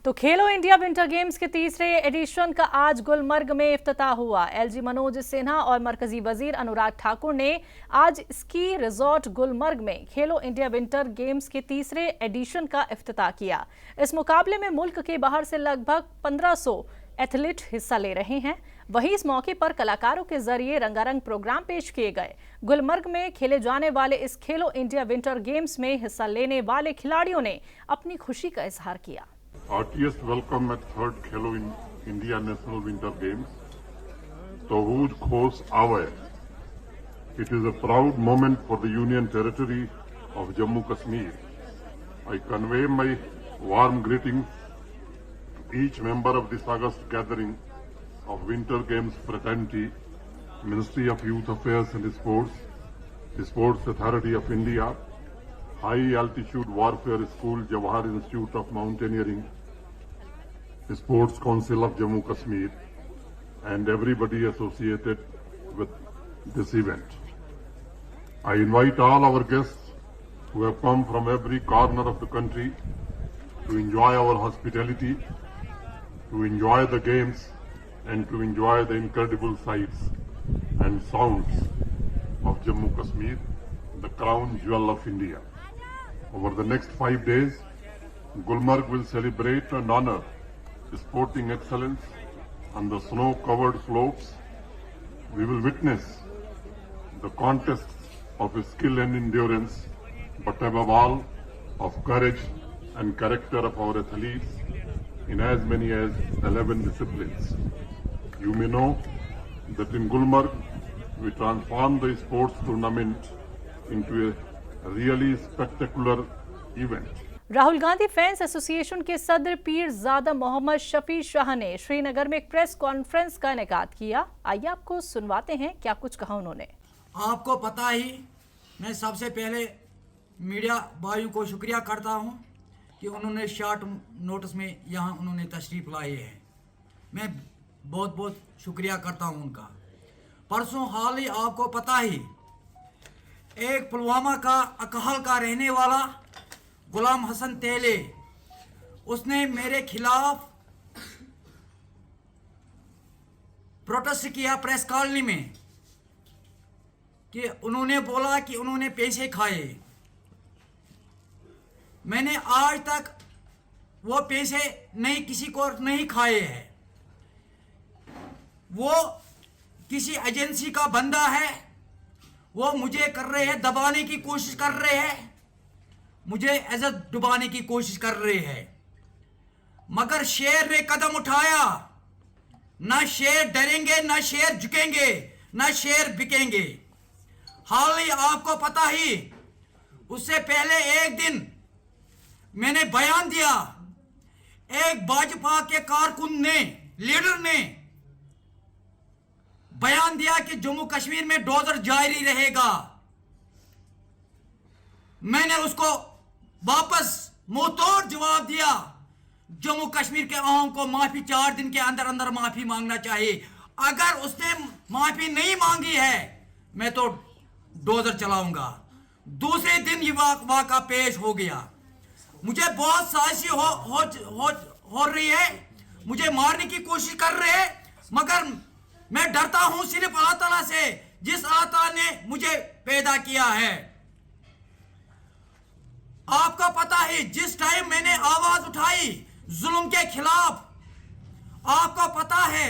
तो खेलो India winter games के तीसरे एडिशन का आज गुलमर्ग में इफ्तिताह हुआ। एलजी मनोज सिन्हा और मरकजी वजीर अनुराग ठाकुर ने आज स्की रिजॉर्ट गुलमर्ग में खेलो इंडिया विंटर गेम्स के तीसरे एडिशन का इफ्तिताह किया। इस मुकाबले में मुल्क के बाहर से लगभग 1500 एथलीट हिस्सा ले रहे हैं। वहीं इस मौके पर कलाकारों के जरिए रंगारंग प्रोग्राम पेश किए गए। गुलमर्ग में खेले जाने वाले इस खेलो इंडिया विंटर गेम्स में हिस्सा लेने वाले खिलाड़ियों ने अपनी खुशी का इजहार किया। Heartiest welcome at third Khelo India National Winter Games. Tahuj Khos Awe. It is a proud moment for the Union Territory of Jammu Kashmir. I convey my warm greetings to each member of this August gathering of Winter Games fraternity, Ministry of Youth Affairs and Sports, the Sports Authority of India, High Altitude Warfare School, Jawahar Institute of Mountaineering, the Sports Council of Jammu Kashmir, and everybody associated with this event. I invite all our guests who have come from every corner of the country to enjoy our hospitality, to enjoy the games, and to enjoy the incredible sights and sounds of Jammu Kashmir, the crown jewel of India. Over the next 5 days, Gulmarg will celebrate and honor sporting excellence on the snow-covered slopes. We will witness the contests of skill and endurance, but above all, of courage and character of our athletes in as many as 11 disciplines. You may know that in Gulmarg, we transformed the sports tournament into a really spectacular event. Rahul Gandhi fans association के सदर पीरजादा मोहम्मद शफी शाह ने श्रीनगर में एक press conference का इनेकाद किया। आइए आपको सुनवाते हैं क्या कुछ कहा उन्होंने। आपको पता ही, मैं सबसे पहले मीडिया भाइयों को शुक्रिया करता हूं कि उन्होंने शॉर्ट नोटिस में यहां उन्होंने तशरीफ लाए हैं। मैं बहुत बहुत शुक्रिया करता हूं उनका। परसों हाल ही आपको पता ही, एक पुलवामा का अकहल का रहने वाला गुलाम हसन तेले, उसने मेरे खिलाफ प्रोटेस्ट किया प्रेस कॉलोनी में कि उन्होंने बोला कि उन्होंने पैसे खाए। मैंने आज तक वो पैसे नहीं किसी को नहीं खाए हैं। वो किसी एजेंसी का बंदा है, वो मुझे कर रहे हैं, दबाने की कोशिश कर रहे हैं, मुझे इज्जत डुबाने की कोशिश कर रहे हैं। मगर शेर ने कदम उठाया। ना शेर डरेंगे, ना शेर झुकेंगे, ना शेर बिकेंगे। हाल ही आपको पता ही, उससे पहले एक दिन मैंने बयान दिया, एक भाजपा के कारकुन ने, लीडर ने बयान दिया कि जम्मू कश्मीर में डोजर जारी रहेगा। मैंने उसको वापस मुंहतोड़ जवाब दिया। जम्मू कश्मीर के आवाम को माफी 4 दिन के अंदर अंदर माफी मांगना चाहिए। अगर उसने माफी नहीं मांगी है, मैं तो डोजर चलाऊंगा। दूसरे दिन ये वाक़ा पेश हो गया। मुझे बहुत साजिश हो रही है, मुझे मारने की कोशिश कर रहे हैं, मगर मैं डरता हूं सिर्फ अल्लाह ताला से, जिस अल्लाह ताला ने मुझे पैदा किया है। आपको पता है, जिस टाइम मैंने आवाज उठाई जुल्म के खिलाफ, आपको पता है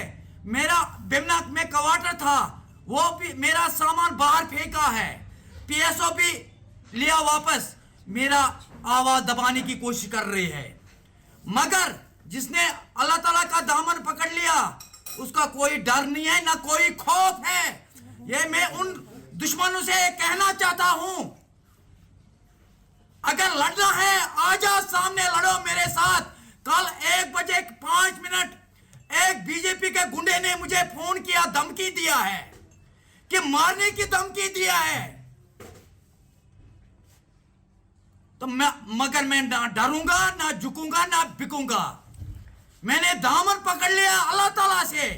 मेरा बिमना में क्वार्टर था, वो भी मेरा सामान बाहर फेंका है, पीएसओ भी लिया वापस, मेरा आवाज दबाने की कोशिश कर रही है। मगर जिसने अल्लाह ताला का दामन पकड़ लिया, उसका कोई डर नहीं है, ना कोई खौफ है। ये मैं उन दुश्मनों से कहना चाहता हूं, अगर लड़ना है आजा सामने लड़ो मेरे साथ। कल 1:05 एक बीजेपी के गुंडे ने मुझे फोन किया, धमकी दिया है कि मारने की धमकी दिया है। तो मगर मैं ना डरूंगा, ना झुकूंगा, ना बिकूंगा। मैंने दामन पकड़ लिया अल्लाह ताला से।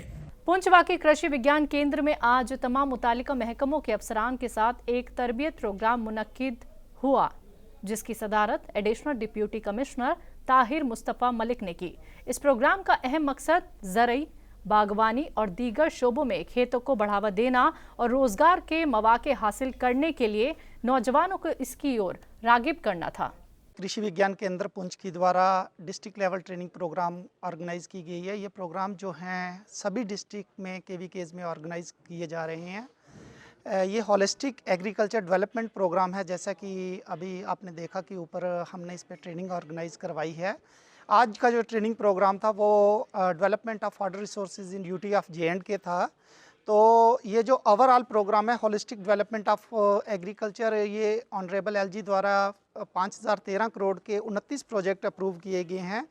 पुंछवा के कृषि विज्ञान केंद्र में आज तमाम मुतालिका महकमों के अफसरान के साथ एक तरबियत प्रोग्राम मुनक्किद हुआ। जिसकी सदारत additional deputy commissioner Tahir Mustafa Malik ने की। इस प्रोग्राम का अहम मकसद ज़रई, बागवानी और दीगर शोबों में खेतों को बढ़ावा देना और रोजगार के मौके हासिल करने के लिए नौजवानों को इसकी ओर रागिब करना था। कृषि विज्ञान केंद्र पुंछ के द्वारा district level training programme organise की गई है। ये प्रोग्राम जो हैं सभी डिस्ट्रिक्ट में KVKs में ऑर्गेनाइज़ किए जा रहे हैं। ये होलिस्टिक एग्रीकल्चर डेवलपमेंट प्रोग्राम है। जैसा कि अभी आपने देखा कि ऊपर हमने इस पर ट्रेनिंग ऑर्गेनाइज़ करवाई है। आज का जो ट्रेनिंग प्रोग्राम था वो development of water resources in UT of J&K था। तो ये जो ओवरऑल प्रोग्राम है होलिस्टिक डेवलपमेंट ऑफ एग्रीकल्चर, ये ऑनरेबल LG द्वारा 5013 करोड़ के 29 प्रोजेक्ट अप्रूव किए गए हैं।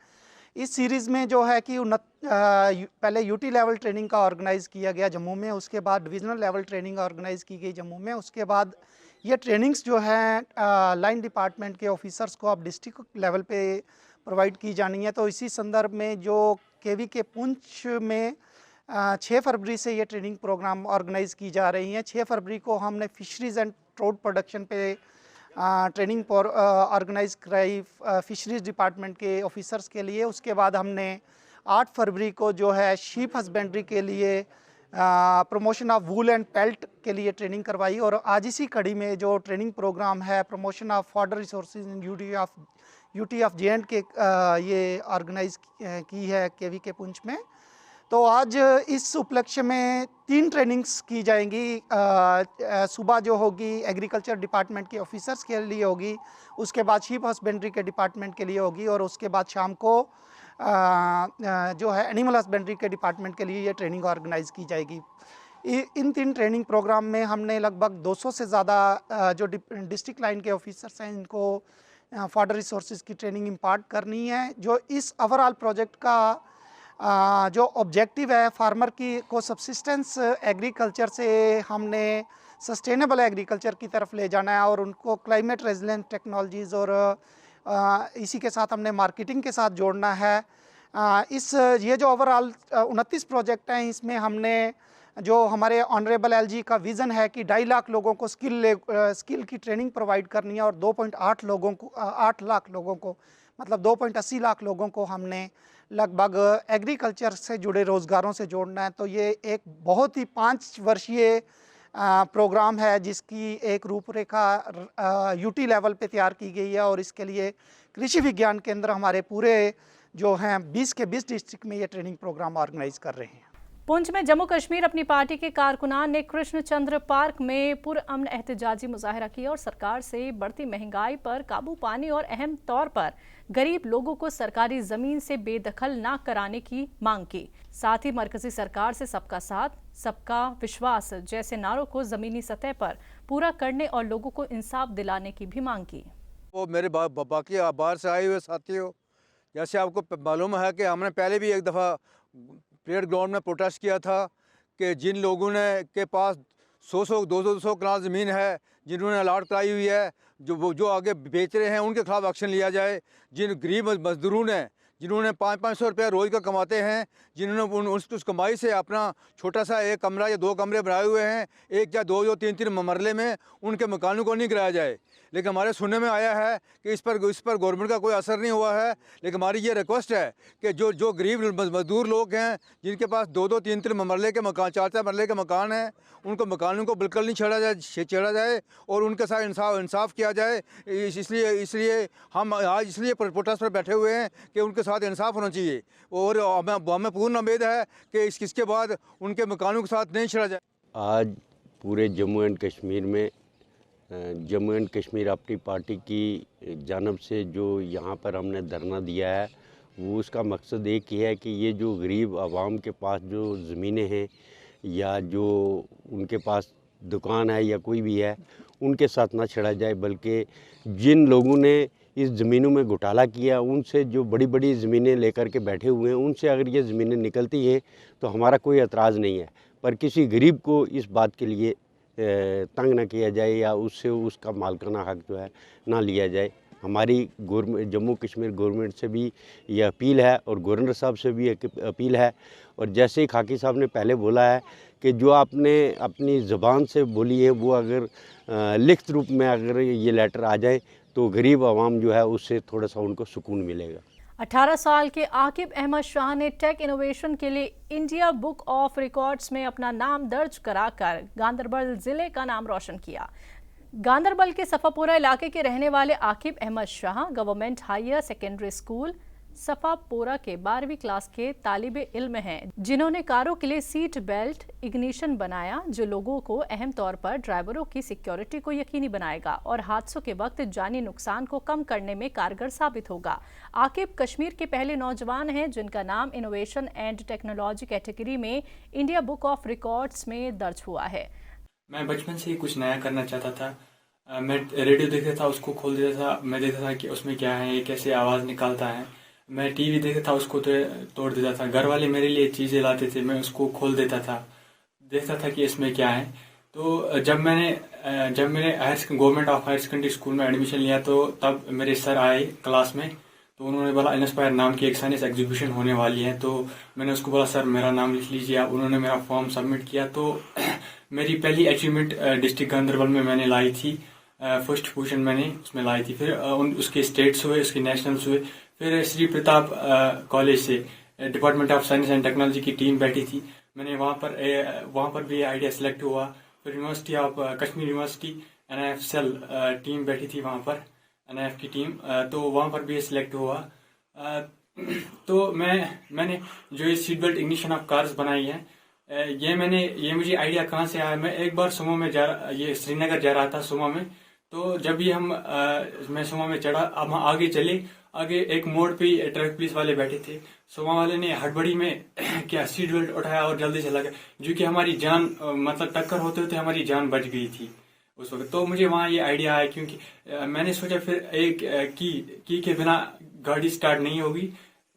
इस सीरीज़ में जो है कि पहले UT लेवल ट्रेनिंग का ऑर्गेनाइज़ किया गया जम्मू में, उसके बाद डिविजनल लेवल ट्रेनिंग ऑर्गेनाइज़ की गई जम्मू में, उसके बाद ये ट्रेनिंग्स जो हैं लाइन डिपार्टमेंट के ऑफिसर्स को अब डिस्ट्रिक्ट लेवल पे प्रोवाइड की जानी है। तो इसी संदर्भ में जो KVK पुंछ में 6 फरवरी से ये ट्रेनिंग प्रोग्राम ऑर्गेनाइज़ की जा रही हैं। 6 फरवरी को हमने फिशरीज़ एंड ट्रोट प्रोडक्शन पे ट्रेनिंग ऑर्गेनाइज़ कराई फिशरीज़ डिपार्टमेंट के ऑफिसर्स के लिए। उसके बाद हमने 8 फरवरी को जो है शीप हस्बेंड्री के लिए promotion of wool and peeled के लिए ट्रेनिंग करवाई। और आज इसी कड़ी में जो ट्रेनिंग प्रोग्राम है promotion of water resources in UT of J&K ये ऑर्गेनाइज़ की है KVK पुंछ में। तो आज इस उपलक्ष्य में 3 ट्रेनिंग्स की जाएंगी। सुबह जो होगी एग्रीकल्चर डिपार्टमेंट के ऑफिसर्स के लिए होगी, उसके बाद शीप हस्बेंड्री के डिपार्टमेंट के लिए होगी, और उसके बाद शाम को जो है एनिमल हस्बेंड्री के डिपार्टमेंट के लिए ये ट्रेनिंग ऑर्गेनाइज़ की जाएगी। इन 3 ट्रेनिंग प्रोग्राम में हमने लगभग 200 से ज़्यादा जो डिस्ट्रिक्ट लाइन के ऑफिसर्स हैं इनको वाटर रिसोर्सेज की ट्रेनिंग इम्पार्ट करनी है। जो इस ओवरऑल प्रोजेक्ट का जो ऑब्जेक्टिव है फार्मर की को सब्सिस्टेंस एग्रीकल्चर से हमने सस्टेनेबल एग्रीकल्चर की तरफ ले जाना है और उनको क्लाइमेट रेजिलेंट टेक्नोलॉजीज़ और इसी के साथ हमने मार्केटिंग के साथ जोड़ना है। ये जो ओवरऑल 29 प्रोजेक्ट हैं इसमें हमने जो हमारे ऑनरेबल LG का विज़न है कि 2.5 लाख लोगों को स्किल की ट्रेनिंग प्रोवाइड करनी है और 2.8 लाख लोगों को मतलब 2.80 लाख लोगों को हमने लगभग एग्रीकल्चर से जुड़े रोज़गारों से जोड़ना है। तो ये एक बहुत ही 5 वर्षीय प्रोग्राम है जिसकी एक रूपरेखा UT लेवल पे तैयार की गई है और इसके लिए कृषि विज्ञान केंद्र हमारे पूरे जो हैं 20 के 20 डिस्ट्रिक्ट में ये ट्रेनिंग प्रोग्राम ऑर्गेनाइज कर रहे हैं। पुंछ में जम्मू कश्मीर अपनी पार्टी के कारकुनान ने कृष्णचंद्र पार्क में पुरअमन एहतजाजी मुजाहरा किया और सरकार से बढ़ती महंगाई पर काबू पाने और अहम तौर पर गरीब लोगों को सरकारी जमीन से बेदखल न कराने की मांग की। साथ ही मरकजी सरकार से सबका साथ सबका विश्वास जैसे नारों को जमीनी सतह पर पूरा करने और लोगों को इंसाफ दिलाने की भी मांग की। वो मेरे बाकी बाहर से आए हुए साथियों, जैसे आपको मालूम है कि हमने पहले भी एक दफ़ा परेड ग्राउंड में प्रोटेस्ट किया था कि जिन लोगों ने के पास 100-200 कनाल ज़मीन है, जिन्होंने अलाट कराई हुई है, जो आगे बेच रहे हैं उनके खिलाफ एक्शन लिया जाए। जिन गरीब मजदूरों ने जिन्होंने 500-500 रुपये रोज़ का कमाते हैं, जिन्होंने उस कमाई से अपना छोटा सा एक कमरा या 2 कमरे बनाए हुए हैं, 1 या 2 या 3 मरले में, उनके मकानों को नहीं गिराया जाए। लेकिन हमारे सुनने में आया है कि इस पर गवर्नमेंट का कोई असर नहीं हुआ है। लेकिन हमारी ये रिक्वेस्ट है कि जो गरीब मजदूर लोग हैं जिनके पास 2-2, 3-3 मरले के मकान, 4-4 मरले के मकान हैं, उनको मकानों को बिल्कुल नहीं छेड़ा जाए और उनके साथ इंसाफ किया जाए। इसलिए हम आज इसलिए प्रोटेस्ट पर बैठे हुए हैं कि उनके साथ इंसाफ होना चाहिए और हमें पूर्ण उम्मीद है कि इसके बाद उनके मकानों के साथ नहीं छेड़ा जाए। आज पूरे जम्मू एंड कश्मीर में जम्मू एंड कश्मीर अपनी पार्टी की जानब से जो यहाँ पर हमने धरना दिया है वो उसका मकसद एक ही है कि ये जो गरीब आवाम के पास जो ज़मीनें हैं या जो उनके पास दुकान है या कोई भी है उनके साथ ना छेड़ा जाए, बल्कि जिन लोगों ने इस ज़मीनों में घोटाला किया उनसे जो बड़ी बड़ी ज़मीनें लेकर के बैठे हुए हैं उनसे अगर ये ज़मीनें निकलती हैं तो हमारा कोई एतराज़ नहीं है, पर किसी गरीब को इस बात के लिए तंग ना किया जाए या उससे उसका मालकाना हक जो है ना लिया जाए। हमारी जम्मू कश्मीर गवर्नमेंट से भी ये अपील है और गवर्नर साहब से भी एक अपील है। और जैसे ही खाकी साहब ने पहले बोला है कि जो आपने अपनी ज़बान से बोली है वो अगर लिखित रूप में अगर ये लेटर आ जाए तो गरीब आवाम जो है उससे थोड़ा सा उनको सुकून मिलेगा। 18 साल के आकिब अहमद शाह ने टेक इनोवेशन के लिए इंडिया बुक ऑफ रिकॉर्ड्स में अपना नाम दर्ज कराकर गांदरबल जिले का नाम रोशन किया। गांदरबल के सफापुरा इलाके के रहने वाले Aqib Ahmed Shah government higher secondary school Safapura के 12वीं क्लास के तालिबे इल्म हैं, जिन्होंने कारों के लिए सीट बेल्ट इग्निशन बनाया, जो लोगों को अहम तौर पर ड्राइवरों की सिक्योरिटी को यकीनी बनाएगा और हादसों के वक्त जानी नुकसान को कम करने में कारगर साबित होगा। आकिब कश्मीर के पहले नौजवान हैं जिनका नाम इनोवेशन एंड टेक्नोलॉजी कैटेगरी में इंडिया बुक ऑफ रिकॉर्ड्स में दर्ज हुआ है। मैं बचपन से ही कुछ नया करना चाहता था। मैं रेडियो देखता था, उसको खोल देता था, मैं देखता था कि उसमें क्या है, ये कैसे आवाज़ निकालता है। मैं टीवी देखता था, उसको तोड़ देता था। घर वाले मेरे लिए चीज़ें लाते थे, मैं उसको खोल देता था, देखता था कि इसमें क्या है। तो जब मैंने government of higher secondary school में एडमिशन लिया तो तब मेरे सर आए क्लास में, तो उन्होंने बोला इंस्पायर नाम की एक साइंस एग्जीबिशन होने वाली है। तो मैंने उसको बोला सर मेरा नाम लिख लीजिए आप। उन्होंने मेरा फॉर्म सबमिट किया। तो मेरी पहली अचीवमेंट डिस्ट्रिक्ट गांदरबल में मैंने लाई थी, फर्स्ट पोजीशन मैंने उसमें लाई थी। फिर उसके स्टेट्स हुए, उसके नेशनल्स हुए। फिर श्री प्रताप कॉलेज से department of science and technology की टीम बैठी थी, मैंने वहाँ पर भी आइडिया सेलेक्ट हुआ। फिर university of Kashmir university NIF cell team बैठी थी वहाँ पर, NIF की टीम, तो वहाँ पर भी सिलेक्ट हुआ। तो मैंने जो ये seat belt ignition of cars बनाई है, ये मुझे आइडिया कहाँ से आया। मैं एक बार सुमो में ये श्रीनगर जा रहा था सुमो में। तो जब भी मैं सुमो में चढ़ा, अब हम आगे चले, आगे एक मोड़ पे ट्रैफिक पुलिस वाले बैठे थे। सुमो वाले ने हड़बड़ी में क्या सीट बेल्ट उठाया और जल्दी से लगा, जो कि हमारी जान मतलब टक्कर होते होते हमारी जान बच गई थी उस वक्त। तो मुझे वहाँ ये आइडिया आया, क्योंकि मैंने सोचा फिर एक की के बिना गाड़ी स्टार्ट नहीं होगी।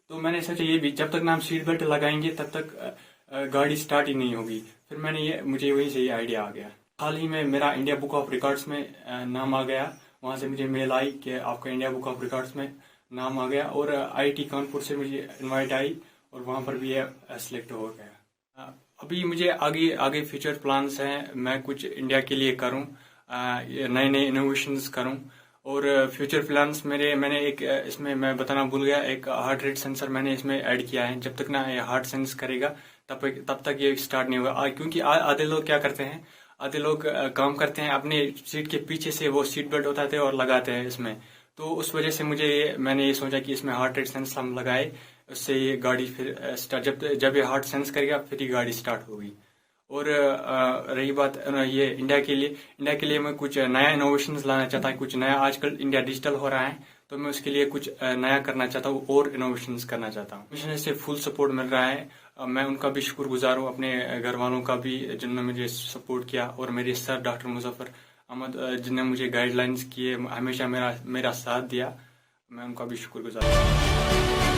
तो मैंने सोचा ये भी जब तक ना हम सीट बेल्ट लगाएंगे तब तक गाड़ी स्टार्ट ही नहीं होगी। फिर मुझे वहीं से ये आइडिया आ गया। हाल ही में मेरा इंडिया बुक ऑफ रिकॉर्ड्स में नाम आ गया। वहाँ से मुझे मेल आई कि आपका इंडिया बुक ऑफ रिकॉर्ड्स में नाम आ गया, और IIT कानपुर से मुझे इनवाइट आई और वहाँ पर भी ये सिलेक्ट हो गया। अभी मुझे आगे फ्यूचर प्लान्स हैं, मैं कुछ इंडिया के लिए करूँ, नए नए इनोवेशंस करूँ। और फ्यूचर प्लान्स मैंने एक इसमें मैं बताना भूल गया, एक हार्ट रेट सेंसर मैंने इसमें ऐड किया है। जब तक ना ये हार्ट सेंस करेगा तब तक ये स्टार्ट नहीं होगा। क्योंकि आधे लोग क्या करते हैं, आधे लोग काम करते हैं अपने सीट के पीछे से वो सीट बेल्ट उठाते हैं और लगाते हैं इसमें। तो उस वजह से मैंने ये सोचा कि इसमें हार्ट रेट सेंस हम लगाए, उससे ये गाड़ी फिर स्टार्ट जब ये हार्ट सेंस करेगा फिर ये गाड़ी स्टार्ट होगी। और रही बात ये इंडिया के लिए मैं कुछ नया इनोवेशंस लाना चाहता हूँ। कुछ नया, आजकल इंडिया डिजिटल हो रहा है, तो मैं उसके लिए कुछ नया करना चाहता हूँ और इनोवेशंस करना चाहता हूँ। मिशन से फुल सपोर्ट मिल रहा है। मैं उनका भी शुक्रगुजार हूँ, अपने घर वालों का भी जिन्होंने मुझे सपोर्ट किया, और मेरे सर डॉक्टर मुजफ्फर अहमद जिन्होंने मुझे गाइडलाइंस किए, हमेशा मेरा साथ दिया। मैं उनका भी शुक्रगुजार हूँ।